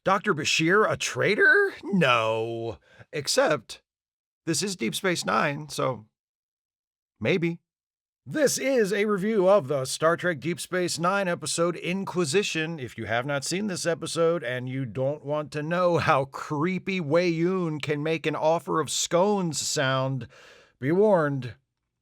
Dr. Bashir, a traitor? No. Except, this is Deep Space Nine, so maybe. This is a review of the Star Trek Deep Space Nine episode Inquisition. If you have not seen this episode and you don't want to know how creepy Wei Yun can make an offer of scones sound, be warned.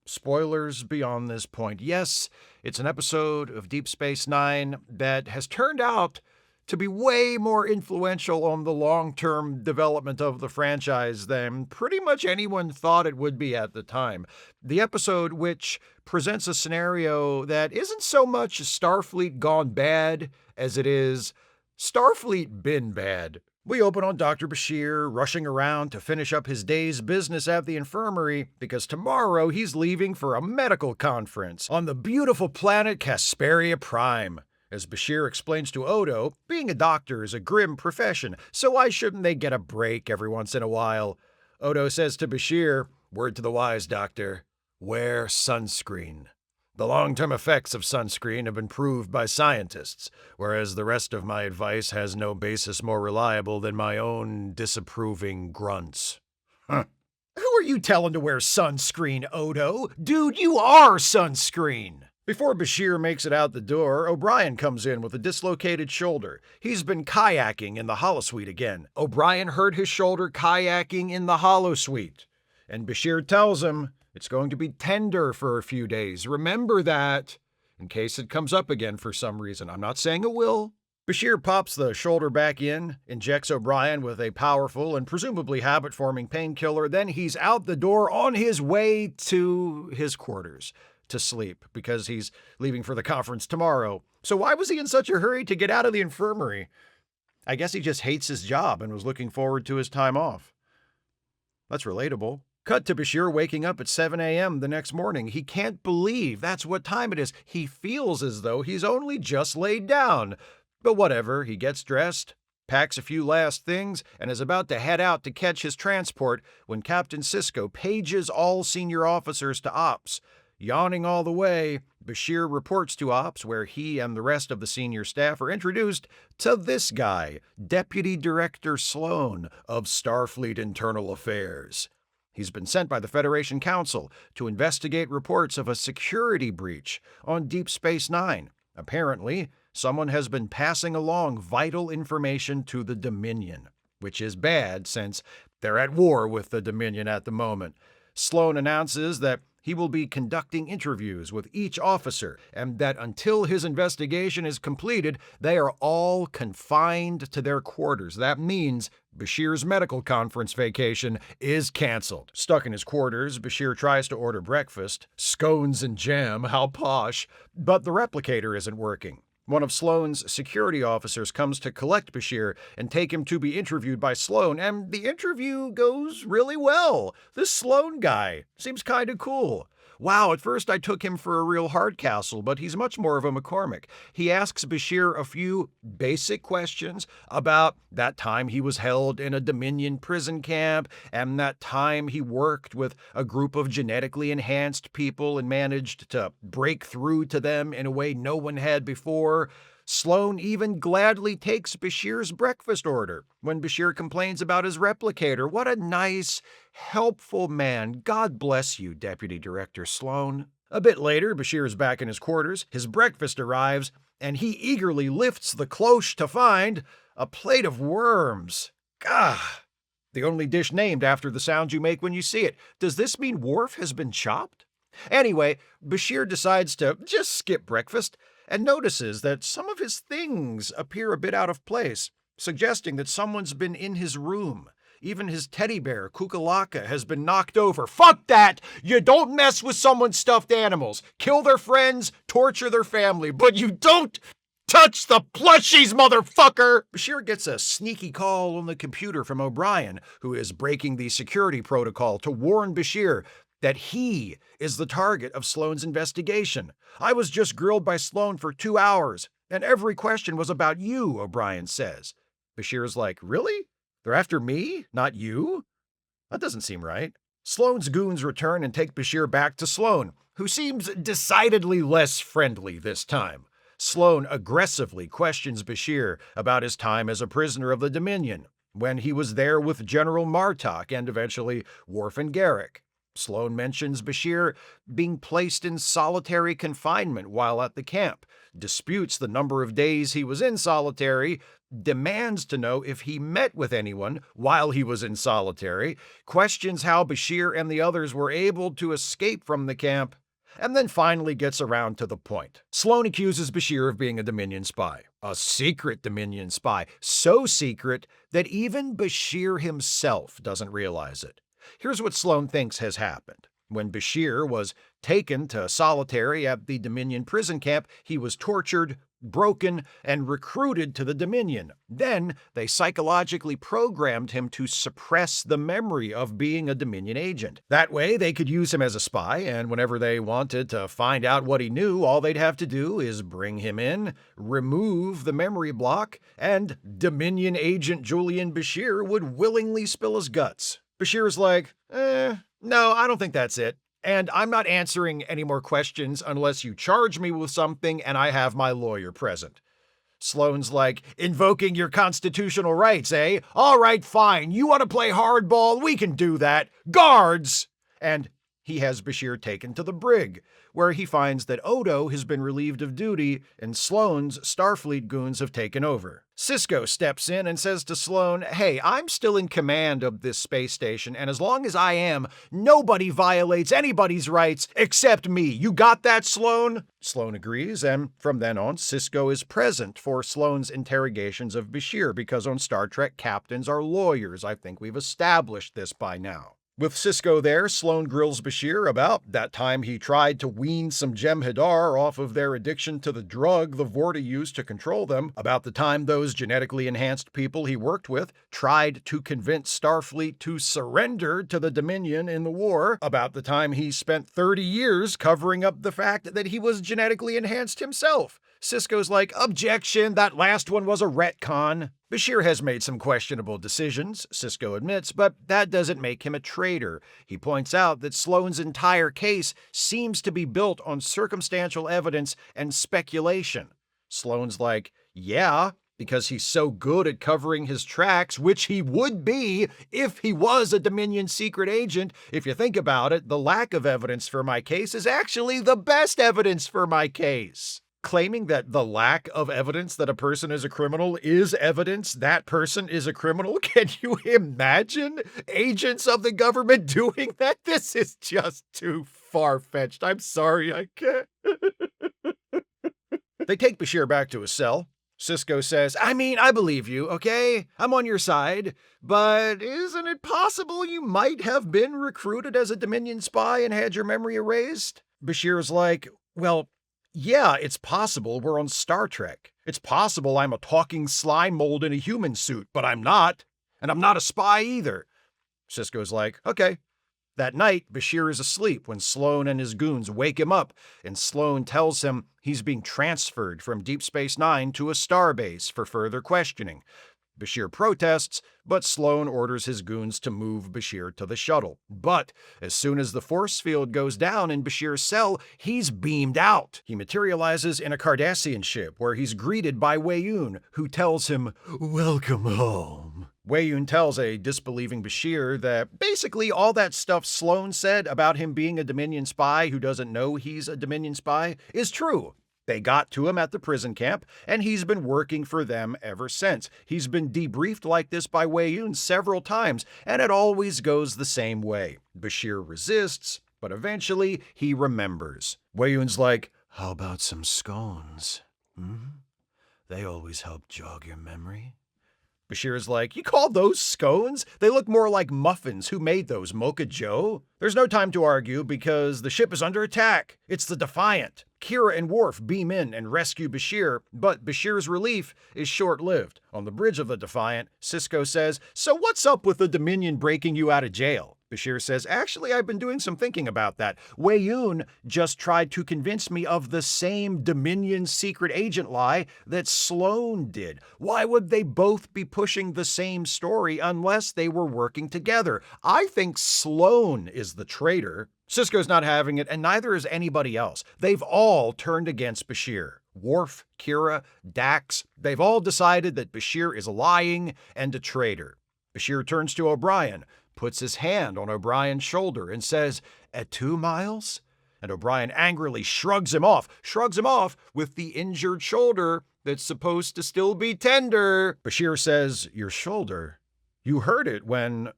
Spoilers beyond this point. Yes, it's an episode of Deep Space Nine that has turned out to be way more influential on the long-term development of the franchise than pretty much anyone thought it would be at the time. The episode, which presents a scenario that isn't so much Starfleet gone bad as it is Starfleet been bad. We open on Dr. Bashir rushing around to finish up his day's business at the infirmary because tomorrow he's leaving for a medical conference on the beautiful planet Casperia Prime. As Bashir explains to Odo, being a doctor is a grim profession, so why shouldn't they get a break every once in a while? Odo says to Bashir, "Word to the wise, doctor, wear sunscreen. The long-term effects of sunscreen have been proved by scientists, whereas the rest of my advice has no basis more reliable than my own disapproving grunts." Huh. Who are you telling to wear sunscreen, Odo? Dude, you are sunscreen! Before Bashir makes it out the door, O'Brien comes in with a dislocated shoulder. He's been kayaking in the holosuite again. O'Brien hurt his shoulder kayaking in the holosuite. And Bashir tells him it's going to be tender for a few days. Remember that, in case it comes up again for some reason. I'm not saying it will. Bashir pops the shoulder back in, injects O'Brien with a powerful and presumably habit-forming painkiller, then he's out the door on his way to his quarters to sleep because he's leaving for the conference tomorrow. So why was he in such a hurry to get out of the infirmary? I guess he just hates his job and was looking forward to his time off. That's relatable. Cut to Bashir waking up at 7 a.m. the next morning. He can't believe that's what time it is. He feels as though he's only just laid down. But whatever, he gets dressed, packs a few last things, and is about to head out to catch his transport when Captain Sisko pages all senior officers to Ops. Yawning all the way, Bashir reports to Ops, where he and the rest of the senior staff are introduced to this guy, Deputy Director Sloan of Starfleet Internal Affairs. He's been sent by the Federation Council to investigate reports of a security breach on Deep Space Nine. Apparently, someone has been passing along vital information to the Dominion, which is bad since they're at war with the Dominion at the moment. Sloan announces that he will be conducting interviews with each officer, and that until his investigation is completed, they are all confined to their quarters. That means Bashir's medical conference vacation is canceled. Stuck in his quarters, Bashir tries to order breakfast. Scones and jam, how posh. But the replicator isn't working. One of Sloan's security officers comes to collect Bashir and take him to be interviewed by Sloan, and the interview goes really well. This Sloan guy seems kind of cool. Wow, at first I took him for a real Hardcastle, but he's much more of a McCormick. He asks Bashir a few basic questions about that time he was held in a Dominion prison camp, and that time he worked with a group of genetically enhanced people and managed to break through to them in a way no one had before. Sloan even gladly takes Bashir's breakfast order when Bashir complains about his replicator. What a nice, helpful man. God bless you, Deputy Director Sloan. A bit later, Bashir is back in his quarters. His breakfast arrives, and he eagerly lifts the cloche to find a plate of worms. Gah! The only dish named after the sound you make when you see it. Does this mean Worf has been chopped? Anyway, Bashir decides to just skip breakfast and notices that some of his things appear a bit out of place, suggesting that someone's been in his room. Even his teddy bear, Kukulaka, has been knocked over. Fuck that! You don't mess with someone's stuffed animals. Kill their friends, torture their family, but you don't touch the plushies, motherfucker! Bashir gets a sneaky call on the computer from O'Brien, who is breaking the security protocol to warn Bashir that he is the target of Sloan's investigation. I was just grilled by Sloan for 2 hours, and every question was about you, O'Brien says. Bashir's like, really? They're after me, not you? That doesn't seem right. Sloan's goons return and take Bashir back to Sloan, who seems decidedly less friendly this time. Sloan aggressively questions Bashir about his time as a prisoner of the Dominion, when he was there with General Martok and eventually Worf and Garrick. Sloan mentions Bashir being placed in solitary confinement while at the camp, disputes the number of days he was in solitary, demands to know if he met with anyone while he was in solitary, questions how Bashir and the others were able to escape from the camp, and then finally gets around to the point. Sloan accuses Bashir of being a Dominion spy, a secret Dominion spy, so secret that even Bashir himself doesn't realize it. Here's what Sloan thinks has happened. When Bashir was taken to solitary at the Dominion prison camp, he was tortured, broken, and recruited to the Dominion. Then they psychologically programmed him to suppress the memory of being a Dominion agent. That way they could use him as a spy, and whenever they wanted to find out what he knew, all they'd have to do is bring him in, remove the memory block, and Dominion agent Julian Bashir would willingly spill his guts. Bashir's like, no, I don't think that's it. And I'm not answering any more questions unless you charge me with something and I have my lawyer present. Sloan's like, invoking your constitutional rights, eh? All right, fine. You want to play hardball? We can do that. Guards! And he has Bashir taken to the brig, where he finds that Odo has been relieved of duty and Sloan's Starfleet goons have taken over. Sisko steps in and says to Sloan, hey, I'm still in command of this space station, and as long as I am, nobody violates anybody's rights except me. You got that, Sloan? Sloan agrees, and from then on, Sisko is present for Sloan's interrogations of Bashir, because on Star Trek, captains are lawyers. I think we've established this by now. With Sisko there, Sloan grills Bashir about that time he tried to wean some Jem'Hadar off of their addiction to the drug the Vorta used to control them, about the time those genetically enhanced people he worked with tried to convince Starfleet to surrender to the Dominion in the war, about the time he spent 30 years covering up the fact that he was genetically enhanced himself. Sisko's like, objection, that last one was a retcon. Bashir has made some questionable decisions, Sisko admits, but that doesn't make him a traitor. He points out that Sloan's entire case seems to be built on circumstantial evidence and speculation. Sloan's like, yeah, because he's so good at covering his tracks, which he would be if he was a Dominion secret agent. If you think about it, the lack of evidence for my case is actually the best evidence for my case. Claiming that the lack of evidence that a person is a criminal is evidence that person is a criminal? Can you imagine agents of the government doing that? This is just too far-fetched. I'm sorry, I can't. They take Bashir back to his cell. Sisko says, I believe you, okay? I'm on your side. But isn't it possible you might have been recruited as a Dominion spy and had your memory erased? Bashir's like, well, yeah, it's possible we're on Star Trek. It's possible I'm a talking slime mold in a human suit, but I'm not. And I'm not a spy either. Sisko's like, okay. That night, Bashir is asleep when Sloan and his goons wake him up, and Sloan tells him he's being transferred from Deep Space Nine to a starbase for further questioning. Bashir protests, but Sloan orders his goons to move Bashir to the shuttle. But as soon as the force field goes down in Bashir's cell, he's beamed out. He materializes in a Cardassian ship where he's greeted by Weyoun, who tells him, welcome home. Weyoun tells a disbelieving Bashir that basically all that stuff Sloan said about him being a Dominion spy who doesn't know he's a Dominion spy is true. They got to him at the prison camp, and he's been working for them ever since. He's been debriefed like this by Weyoun several times, and it always goes the same way. Bashir resists, but eventually he remembers. Weyoun's like, how about some scones? They always help jog your memory. Bashir's like, you call those scones? They look more like muffins. Who made those, Mocha Joe? There's no time to argue because the ship is under attack. It's the Defiant. Kira and Worf beam in and rescue Bashir, but Bashir's relief is short-lived. On the bridge of the Defiant, Sisko says, so what's up with the Dominion breaking you out of jail? Bashir says, actually, I've been doing some thinking about that. Weyoun just tried to convince me of the same Dominion secret agent lie that Sloan did. Why would they both be pushing the same story unless they were working together? I think Sloan is the traitor. Sisko's not having it, and neither is anybody else. They've all turned against Bashir. Worf, Kira, Dax, they've all decided that Bashir is lying and a traitor. Bashir turns to O'Brien, puts his hand on O'Brien's shoulder, and says, "At 2 miles?" And O'Brien angrily shrugs him off with the injured shoulder that's supposed to still be tender. Bashir says, "Your shoulder? You hurt it when,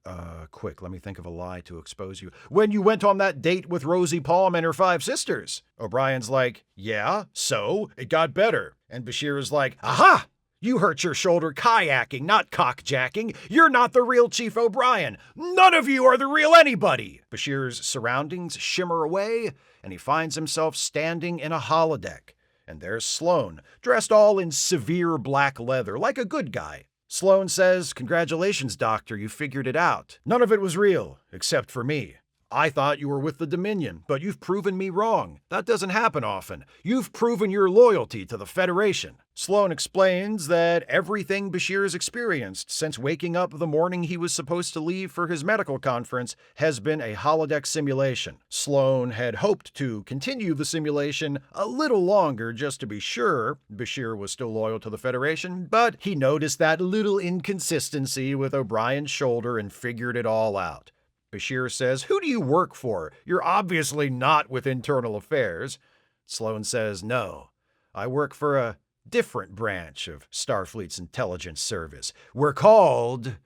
quick, let me think of a lie to expose you. When you went on that date with Rosie Palm and her 5 sisters." O'Brien's like, "Yeah, so? It got better." And Bashir is like, "Aha! You hurt your shoulder kayaking, not cockjacking. You're not the real Chief O'Brien. None of you are the real anybody." Bashir's surroundings shimmer away, and he finds himself standing in a holodeck. And there's Sloan, dressed all in severe black leather, like a good guy. Sloan says, "Congratulations, Doctor, you figured it out. None of it was real, except for me. I thought you were with the Dominion, but you've proven me wrong. That doesn't happen often. You've proven your loyalty to the Federation." Sloan explains that everything Bashir's experienced since waking up the morning he was supposed to leave for his medical conference has been a holodeck simulation. Sloan had hoped to continue the simulation a little longer just to be sure Bashir was still loyal to the Federation, but he noticed that little inconsistency with O'Brien's shoulder and figured it all out. Bashir says, "Who do you work for? You're obviously not with Internal Affairs." Sloan says, "No, I work for a different branch of Starfleet's intelligence service. We're called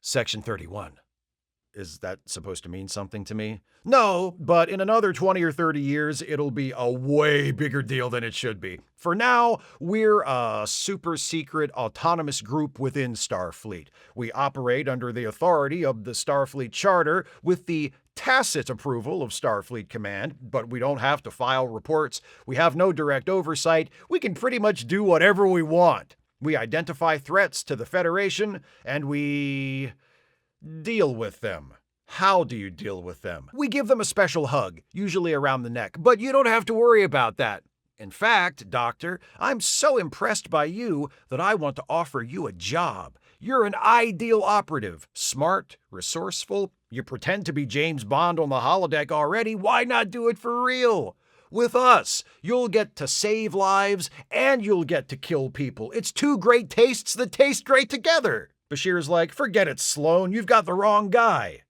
Section 31. Is that supposed to mean something to me? No, but in another 20 or 30 years, it'll be a way bigger deal than it should be. For now, we're a super secret autonomous group within Starfleet. We operate under the authority of the Starfleet Charter with the tacit approval of Starfleet Command, but we don't have to file reports. We have no direct oversight. We can pretty much do whatever we want. We identify threats to the Federation, and we deal with them." "How do you deal with them?" "We give them a special hug, usually around the neck, but you don't have to worry about that. In fact, Doctor, I'm so impressed by you that I want to offer you a job. You're an ideal operative, smart, resourceful. You pretend to be James Bond on the holodeck already. Why not do it for real? With us, you'll get to save lives and you'll get to kill people. It's 2 great tastes that taste great together." Bashir's like, "Forget it, Sloan. You've got the wrong guy."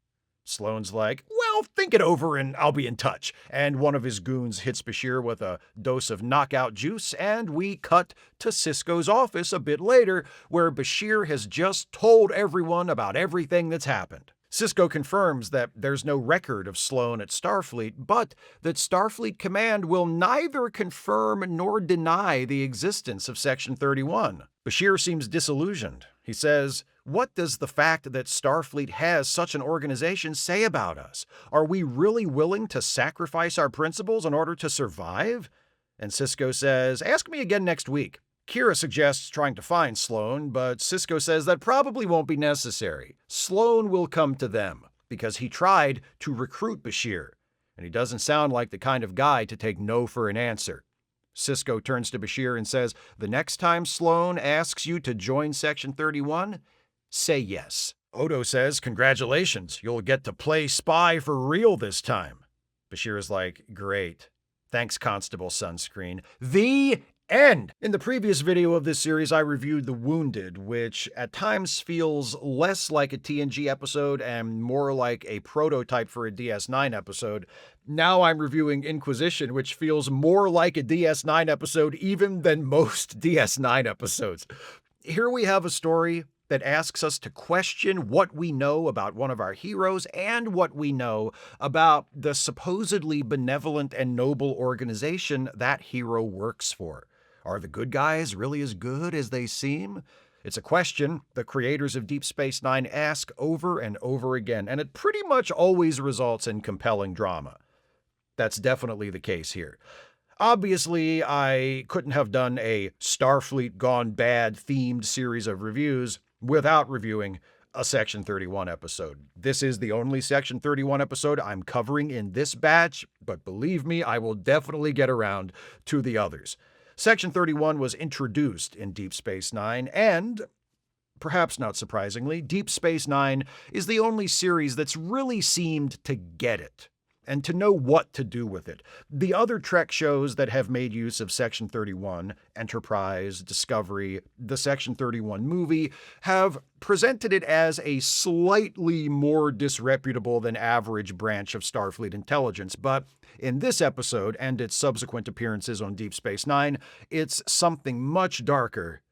Sloan's like, "Well, think it over and I'll be in touch." And one of his goons hits Bashir with a dose of knockout juice, and we cut to Sisko's office a bit later, where Bashir has just told everyone about everything that's happened. Sisko confirms that there's no record of Sloan at Starfleet, but that Starfleet Command will neither confirm nor deny the existence of Section 31. Bashir seems disillusioned. He says, "What does the fact that Starfleet has such an organization say about us? Are we really willing to sacrifice our principles in order to survive?" And Sisko says, "Ask me again next week." Kira suggests trying to find Sloan, but Sisko says that probably won't be necessary. Sloan will come to them, because he tried to recruit Bashir, and he doesn't sound like the kind of guy to take no for an answer. Sisko turns to Bashir and says, "The next time Sloan asks you to join Section 31, say yes." Odo says, "Congratulations, you'll get to play spy for real this time." Bashir is like, "Great. Thanks, Constable Sunscreen." The end! In the previous video of this series, I reviewed The Wounded, which at times feels less like a TNG episode and more like a prototype for a DS9 episode. Now I'm reviewing Inquisition, which feels more like a DS9 episode even than most DS9 episodes. Here we have a story that asks us to question what we know about one of our heroes and what we know about the supposedly benevolent and noble organization that hero works for. Are the good guys really as good as they seem? It's a question the creators of Deep Space Nine ask over and over again, and it pretty much always results in compelling drama. That's definitely the case here. Obviously, I couldn't have done a Starfleet Gone Bad themed series of reviews without reviewing a Section 31 episode. This is the only Section 31 episode I'm covering in this batch, but believe me, I will definitely get around to the others. Section 31 was introduced in Deep Space Nine, and, perhaps not surprisingly, Deep Space Nine is the only series that's really seemed to get it. and to know what to do with it. The other Trek shows that have made use of Section 31, Enterprise, Discovery, the Section 31 movie, have presented it as a slightly more disreputable than average branch of Starfleet intelligence, but in this episode and its subsequent appearances on Deep Space Nine, it's something much darker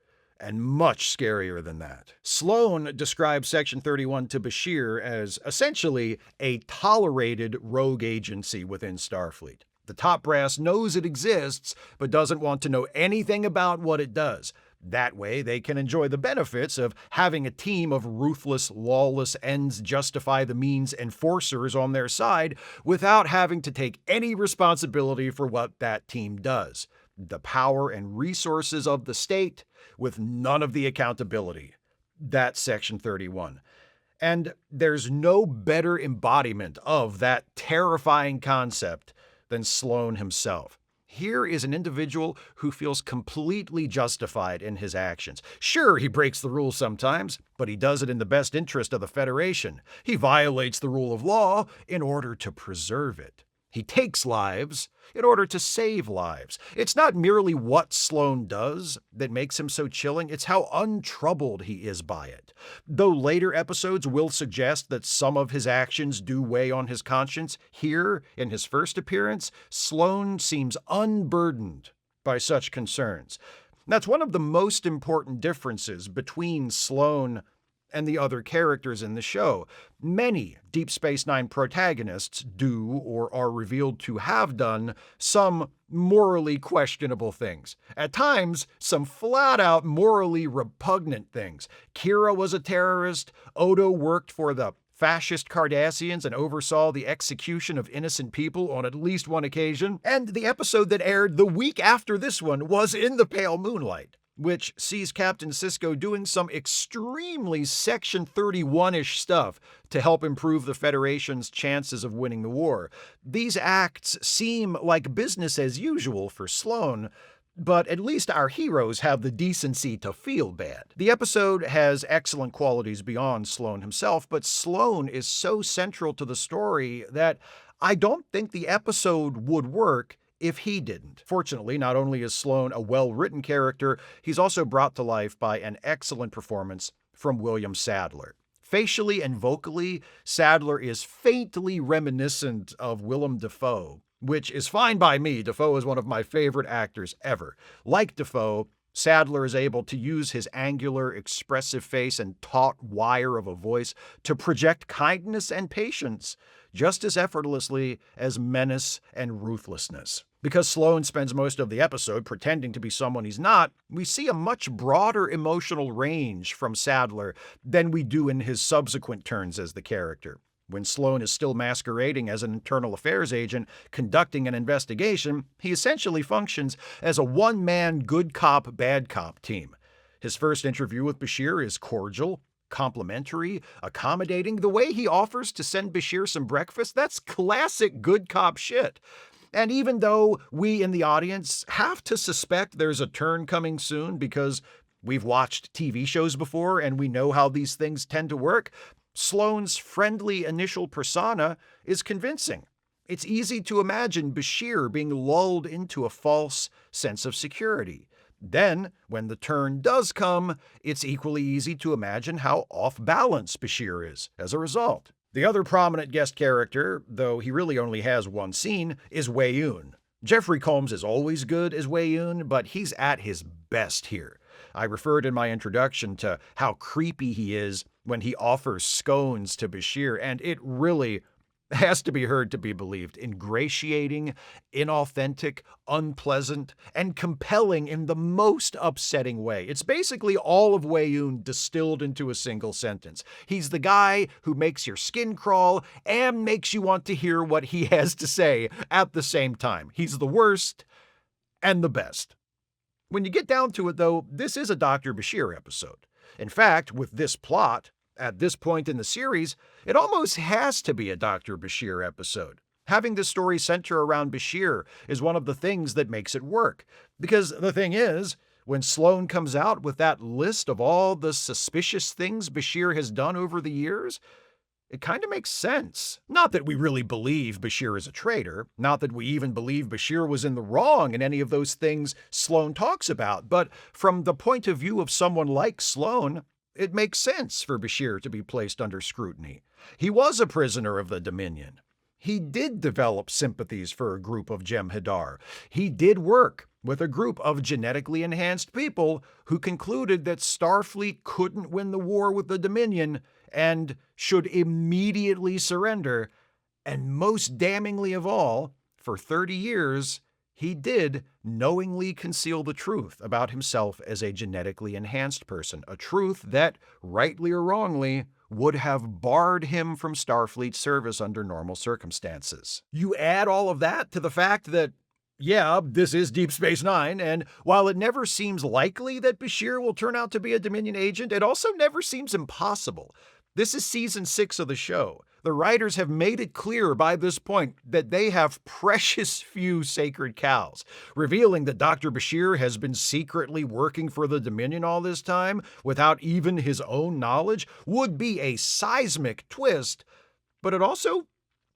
and much scarier than that. Sloan describes Section 31 to Bashir as essentially a tolerated rogue agency within Starfleet. The top brass knows it exists, but doesn't want to know anything about what it does. That way, they can enjoy the benefits of having a team of ruthless, lawless, ends justify the means enforcers on their side without having to take any responsibility for what that team does. The power and resources of the state with none of the accountability. That's Section 31. And there's no better embodiment of that terrifying concept than Sloan himself. Here is an individual who feels completely justified in his actions. Sure, he breaks the rules sometimes, but he does it in the best interest of the Federation. He violates the rule of law in order to preserve it. He takes lives in order to save lives. It's not merely what Sloan does that makes him so chilling, it's how untroubled he is by it. Though later episodes will suggest that some of his actions do weigh on his conscience, here, in his first appearance, Sloan seems unburdened by such concerns. That's one of the most important differences between Sloan and the other characters in the show. Many Deep Space Nine protagonists do or are revealed to have done some morally questionable things. At times, some flat-out morally repugnant things. Kira was a terrorist. Odo worked for the fascist Cardassians and oversaw the execution of innocent people on at least one occasion. And the episode that aired the week after this one was In the Pale Moonlight, which sees Captain Sisko doing some extremely Section 31-ish stuff to help improve the Federation's chances of winning the war. These acts seem like business as usual for Sloan, but at least our heroes have the decency to feel bad. The episode has excellent qualities beyond Sloan himself, but Sloan is so central to the story that I don't think the episode would work if he didn't. Fortunately, not only is Sloan a well-written character, he's also brought to life by an excellent performance from William Sadler. Facially and vocally, Sadler is faintly reminiscent of Willem Dafoe, which is fine by me. Dafoe is one of my favorite actors ever. Like Dafoe, Sadler is able to use his angular, expressive face and taut wire of a voice to project kindness and patience just as effortlessly as menace and ruthlessness. Because Sloan spends most of the episode pretending to be someone he's not, we see a much broader emotional range from Sadler than we do in his subsequent turns as the character. When Sloan is still masquerading as an internal affairs agent conducting an investigation, he essentially functions as a one-man good cop, bad cop team. His first interview with Bashir is cordial, complimentary, accommodating. The way he offers to send Bashir some breakfast, that's classic good cop shit. And even though we in the audience have to suspect there's a turn coming soon because we've watched TV shows before and we know how these things tend to work, Sloan's friendly initial persona is convincing. It's easy to imagine Bashir being lulled into a false sense of security. Then, when the turn does come, it's equally easy to imagine how off balance Bashir is as a result. The other prominent guest character, though he really only has one scene, is Wei-Yun. Jeffrey Combs is always good as Wei-Yun, but he's at his best here. I referred in my introduction to how creepy he is when he offers scones to Bashir, and it really has to be heard to be believed. Ingratiating, inauthentic, unpleasant, and compelling in the most upsetting way. It's basically all of Wei-Yun distilled into a single sentence. He's the guy who makes your skin crawl and makes you want to hear what he has to say at the same time. He's the worst and the best. When you get down to it, though, this is a Dr. Bashir episode. In fact, with this plot, at this point in the series, it almost has to be a Dr. Bashir episode. Having this story center around Bashir is one of the things that makes it work. Because the thing is, when Sloan comes out with that list of all the suspicious things Bashir has done over the years, it kind of makes sense. Not that we really believe Bashir is a traitor, not that we even believe Bashir was in the wrong in any of those things Sloan talks about, but from the point of view of someone like Sloan, it makes sense for Bashir to be placed under scrutiny. He was a prisoner of the Dominion. He did develop sympathies for a group of Jem'Hadar. He did work with a group of genetically enhanced people who concluded that Starfleet couldn't win the war with the Dominion and should immediately surrender. And most damningly of all, for 30 years, he did knowingly conceal the truth about himself as a genetically enhanced person, a truth that, rightly or wrongly, would have barred him from Starfleet service under normal circumstances. You add all of that to the fact that, yeah, this is Deep Space Nine, and while it never seems likely that Bashir will turn out to be a Dominion agent, it also never seems impossible. This is season 6 of the show. The writers have made it clear by this point that they have precious few sacred cows. Revealing that Dr. Bashir has been secretly working for the Dominion all this time without even his own knowledge would be a seismic twist, but it also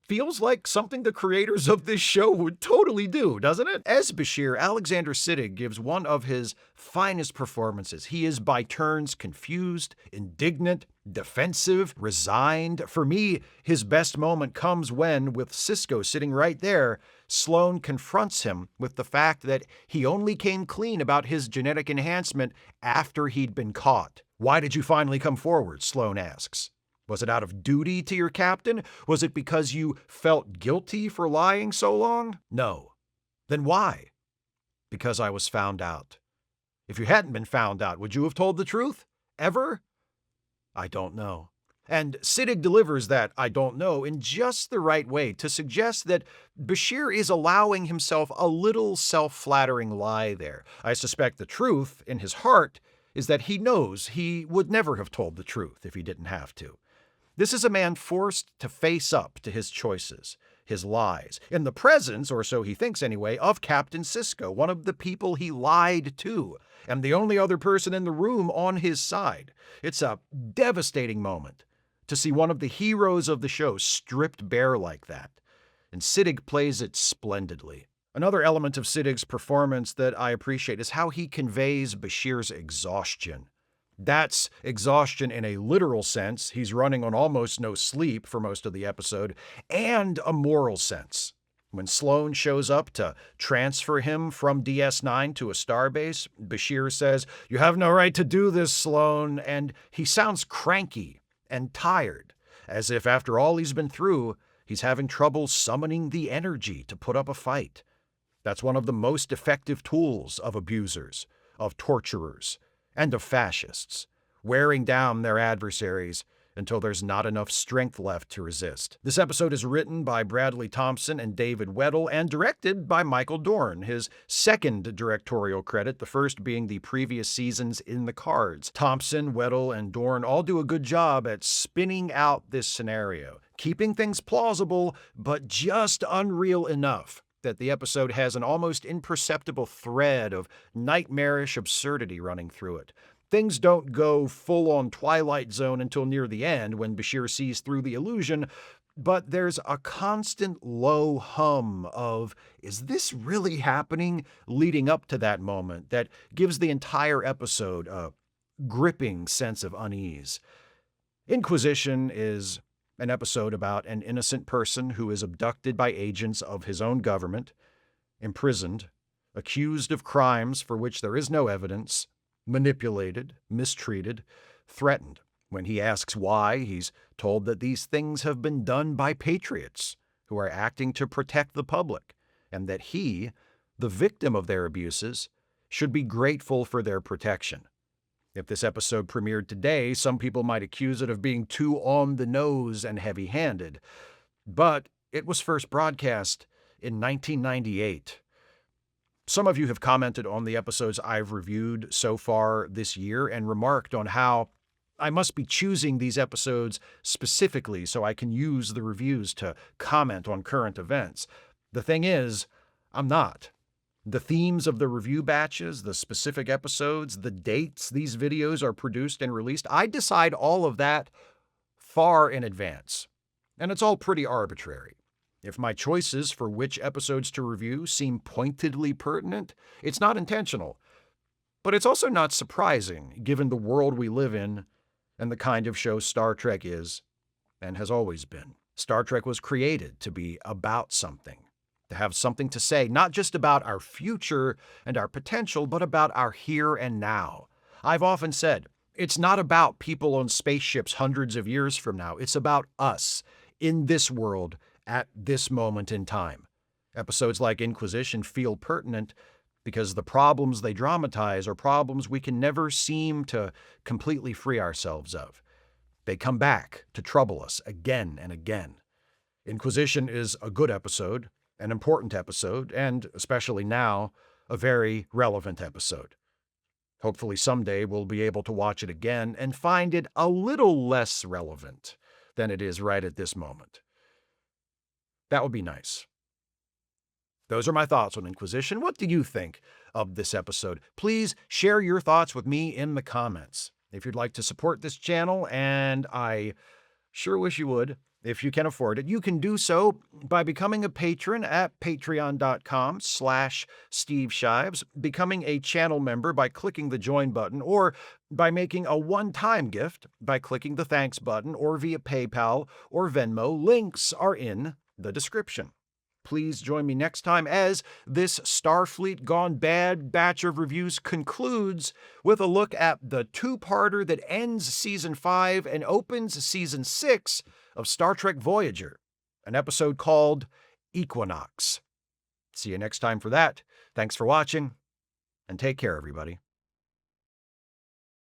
feels like something the creators of this show would totally do, doesn't it? As Bashir, Alexander Siddig gives one of his finest performances. He is by turns confused, indignant, defensive, resigned. For me, his best moment comes when, with Sisko sitting right there, Sloan confronts him with the fact that he only came clean about his genetic enhancement after he'd been caught. "Why did you finally come forward?" Sloan asks. "Was it out of duty to your captain? Was it because you felt guilty for lying so long?" "No." "Then why?" "Because I was found out." "If you hadn't been found out, would you have told the truth? Ever?" "I don't know." And Siddig delivers that "I don't know" in just the right way to suggest that Bashir is allowing himself a little self-flattering lie there. I suspect the truth, in his heart, is that he knows he would never have told the truth if he didn't have to. This is a man forced to face up to his choices, his lies, in the presence, or so he thinks anyway, of Captain Sisko, one of the people he lied to, and the only other person in the room on his side. It's a devastating moment to see one of the heroes of the show stripped bare like that, and Siddig plays it splendidly. Another element of Siddig's performance that I appreciate is how he conveys Bashir's exhaustion. That's exhaustion in a literal sense, he's running on almost no sleep for most of the episode, and a moral sense. When Sloan shows up to transfer him from DS9 to a starbase, Bashir says, "You have no right to do this, Sloan," and he sounds cranky and tired, as if after all he's been through, he's having trouble summoning the energy to put up a fight. That's one of the most effective tools of abusers, of torturers, and of fascists, wearing down their adversaries until there's not enough strength left to resist. This episode is written by Bradley Thompson and David Weddle and directed by Michael Dorn, his second directorial credit, the first being the previous season's In the Cards. Thompson, Weddle, and Dorn all do a good job at spinning out this scenario, keeping things plausible, but just unreal enough that the episode has an almost imperceptible thread of nightmarish absurdity running through it. Things don't go full-on Twilight Zone until near the end when Bashir sees through the illusion, but there's a constant low hum of, is this really happening, leading up to that moment that gives the entire episode a gripping sense of unease. Inquisition is an episode about an innocent person who is abducted by agents of his own government, imprisoned, accused of crimes for which there is no evidence, manipulated, mistreated, threatened. When he asks why, he's told that these things have been done by patriots who are acting to protect the public, and that he, the victim of their abuses, should be grateful for their protection. If this episode premiered today, some people might accuse it of being too on the nose and heavy-handed, but it was first broadcast in 1998. Some of you have commented on the episodes I've reviewed so far this year and remarked on how I must be choosing these episodes specifically so I can use the reviews to comment on current events. The thing is, I'm not. The themes of the review batches, the specific episodes, the dates these videos are produced and released, I decide all of that far in advance, and it's all pretty arbitrary. If my choices for which episodes to review seem pointedly pertinent, it's not intentional, but it's also not surprising given the world we live in and the kind of show Star Trek is and has always been. Star Trek was created to be about something, to have something to say, not just about our future and our potential, but about our here and now. I've often said, it's not about people on spaceships hundreds of years from now. It's about us in this world at this moment in time. Episodes like Inquisition feel pertinent because the problems they dramatize are problems we can never seem to completely free ourselves of. They come back to trouble us again and again. Inquisition is a good episode, an important episode, and, especially now, a very relevant episode. Hopefully someday we'll be able to watch it again and find it a little less relevant than it is right at this moment. That would be nice. Those are my thoughts on Inquisition. What do you think of this episode? Please share your thoughts with me in the comments. If you'd like to support this channel, and I sure wish you would, if you can afford it, you can do so by becoming a patron at patreon.com/Steve Shives, becoming a channel member by clicking the join button, or by making a one-time gift by clicking the thanks button, or via PayPal or Venmo. Links are in the description. Please join me next time as this Starfleet Gone Bad batch of reviews concludes with a look at the two-parter that ends Season 5 and opens Season 6 of Star Trek Voyager, an episode called Equinox. See you next time for that. Thanks for watching, and take care, everybody.